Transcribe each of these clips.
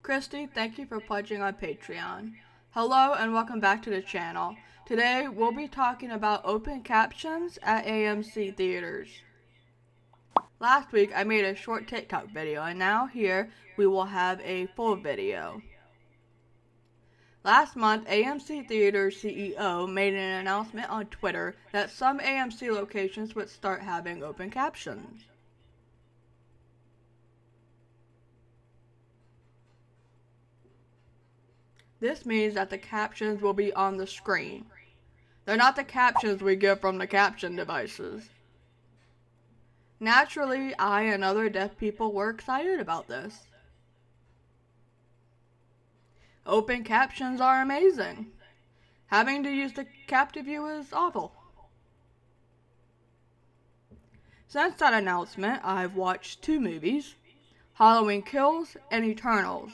Christy, thank you for pledging on Patreon. Hello and welcome back to the channel. Today we'll be talking about open captions at AMC theaters. Last week I made a short TikTok video and now here we will have a full video. Last month, AMC Theater CEO made an announcement on Twitter that some AMC locations would start having open captions. This means that the captions will be on the screen. They're not the captions we get from the caption devices. Naturally, I and other deaf people were excited about this. Open captions are amazing. Having to use the CaptiView is awful. Since that announcement, I've watched 2 movies, Halloween Kills and Eternals.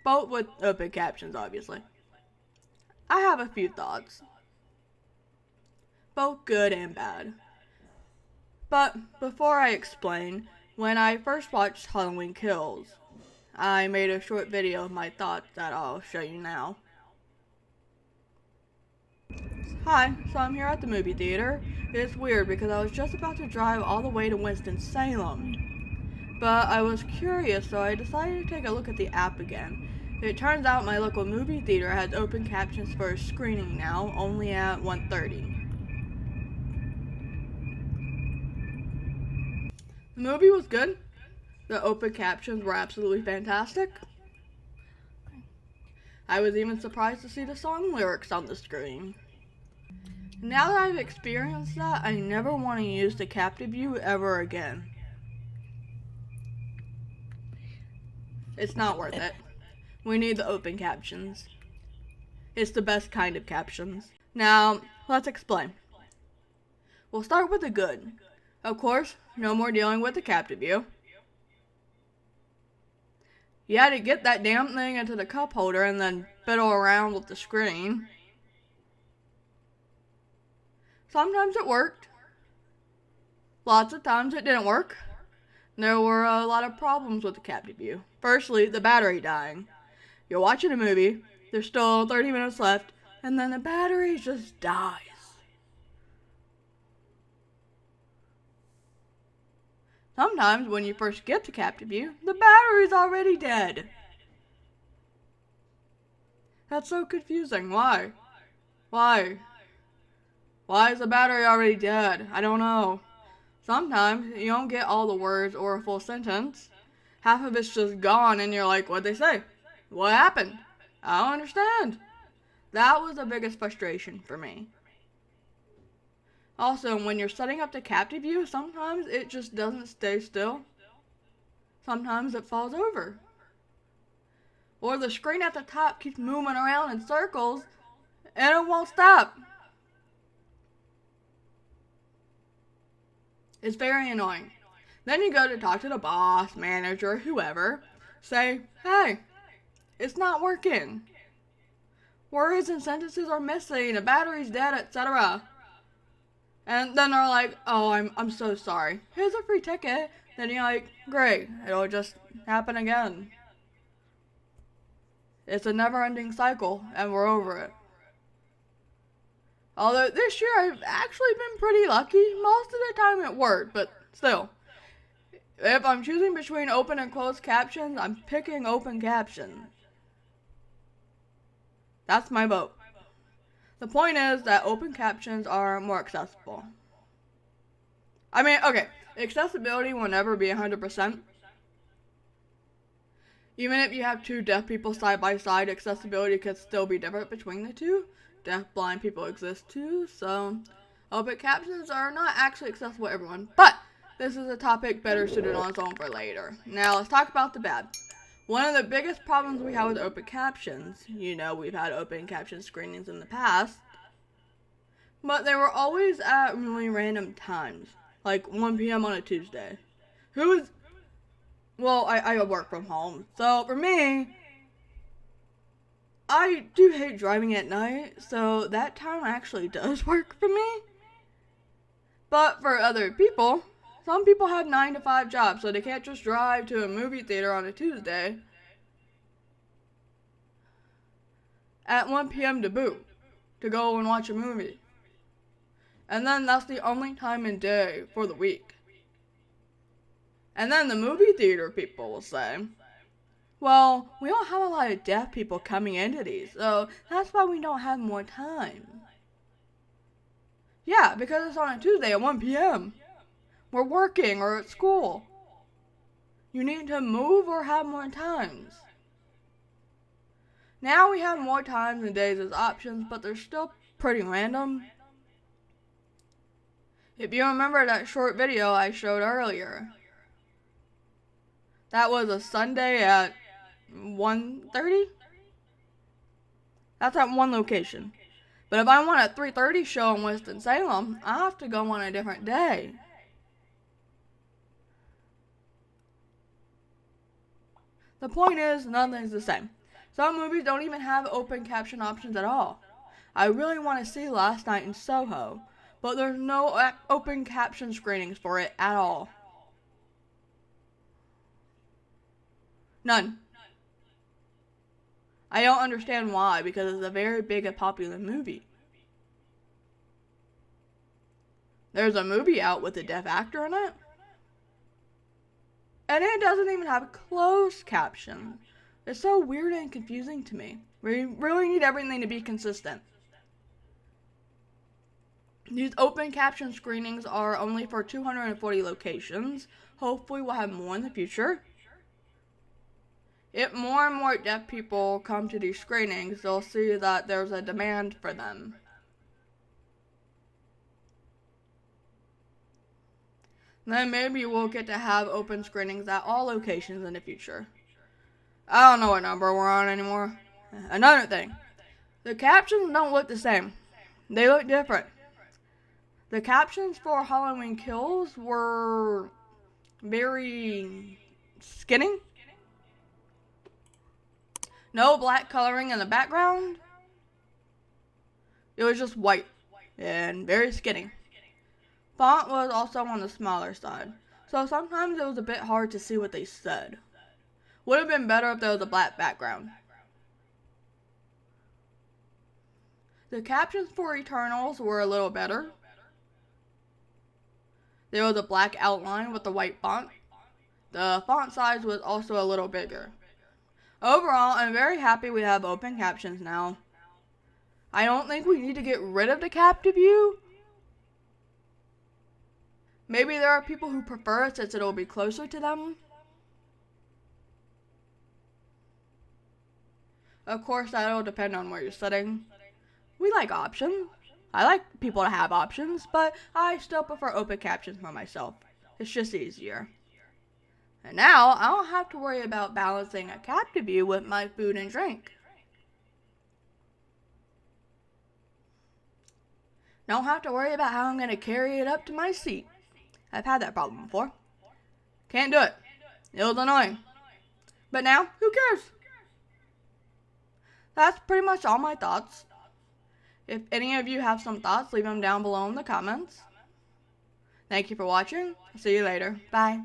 Both with open captions, obviously. I have a few thoughts. Both good and bad. But before I explain, when I first watched Halloween Kills, I made a short video of my thoughts that I'll show you now. Hi, so I'm here at the movie theater. It's weird because I was just about to drive all the way to Winston-Salem. But I was curious, so I decided to take a look at the app again. It turns out my local movie theater has open captions for a screening now, only at 1:30. The movie was good. The open captions were absolutely fantastic. I was even surprised to see the song lyrics on the screen. Now that I've experienced that, I never want to use the CaptiView ever again. It's not worth it. We need the open captions. It's the best kind of captions. Now, let's explain. We'll start with the good. Of course, no more dealing with the CaptiView. You had to get that damn thing into the cup holder and then fiddle around with the screen. Sometimes it worked. Lots of times it didn't work. There were a lot of problems with the CaptiView. Firstly, the battery dying. You're watching a movie, there's still 30 minutes left, and then the battery just dies. Sometimes when you first get to CaptiView, the battery's already dead. That's so confusing. Why? Why is the battery already dead? I don't know. Sometimes you don't get all the words or a full sentence. Half of it's just gone and you're like, what'd they say? What happened? I don't understand. That was the biggest frustration for me. Also, when you're setting up the CaptiView, sometimes it just doesn't stay still. Sometimes it falls over. Or the screen at the top keeps moving around in circles and it won't stop. It's very annoying. Then you go to talk to the boss, manager, whoever. Say, hey, it's not working. Words and sentences are missing, the battery's dead, etc. And then they're like, oh, I'm so sorry. Here's a free ticket. Then you're like, great, it'll just happen again. It's a never-ending cycle, and we're over it. Although this year I've actually been pretty lucky. Most of the time it worked, but still. If I'm choosing between open and closed captions, I'm picking open captions. That's my vote. The point is that open captions are more accessible. I mean, okay, accessibility will never be 100%. Even if you have 2 deaf people side by side, accessibility could still be different between the 2. Deaf, blind people exist too, so open captions are not actually accessible to everyone. But this is a topic better suited on its own for later. Now let's talk about the bad. One of the biggest problems we have with open captions, you know, we've had open caption screenings in the past, but they were always at really random times, like 1 p.m. on a Tuesday. I work from home, so for me, I do hate driving at night, so that time actually does work for me. But for other people, Some people have 9-to-5 jobs, so they can't just drive to a movie theater on a Tuesday at 1 p.m. to go and watch a movie. And then that's the only time and day for the week. And then the movie theater people will say, well, we don't have a lot of deaf people coming into these, so that's why we don't have more time. Yeah, because it's on a Tuesday at 1 p.m. We're working or at school. You need to move or have more times. Now we have more times and days as options, but they're still pretty random. If you remember that short video I showed earlier, that was a Sunday at 1:30? That's at one location. But if I want a 3:30 show in Winston-Salem, I have to go on a different day. The point is, nothing's the same. Some movies don't even have open caption options at all. I really want to see Last Night in Soho, but there's no open caption screenings for it at all. None. I don't understand why, because it's a very big and popular movie. There's a movie out with a deaf actor in it, and it doesn't even have closed caption. It's so weird and confusing to me. We really need everything to be consistent. These open caption screenings are only for 240 locations. Hopefully we'll have more in the future. If more and more deaf people come to these screenings, they'll see that there's a demand for them. Then maybe we'll get to have open screenings at all locations in the future. I don't know what number we're on anymore. Another thing, the captions don't look the same. They look different. The captions for Halloween Kills were very skinny. No black coloring in the background. It was just white and very skinny. Font was also on the smaller side, so sometimes it was a bit hard to see what they said. Would have been better if there was a black background. The captions for Eternals were a little better. There was a black outline with the white font. The font size was also a little bigger. Overall, I'm very happy we have open captions now. I don't think we need to get rid of the CaptiView. Maybe there are people who prefer it since it'll be closer to them. Of course, that'll depend on where you're sitting. We like options. I like people to have options, but I still prefer open captions for myself. It's just easier. And now, I don't have to worry about balancing a CaptiView with my food and drink. Don't have to worry about how I'm going to carry it up to my seat. I've had that problem before. Can't do it. It was annoying. But now, who cares? That's pretty much all my thoughts. If any of you have some thoughts, leave them down below in the comments. Thank you for watching. See you later. Bye.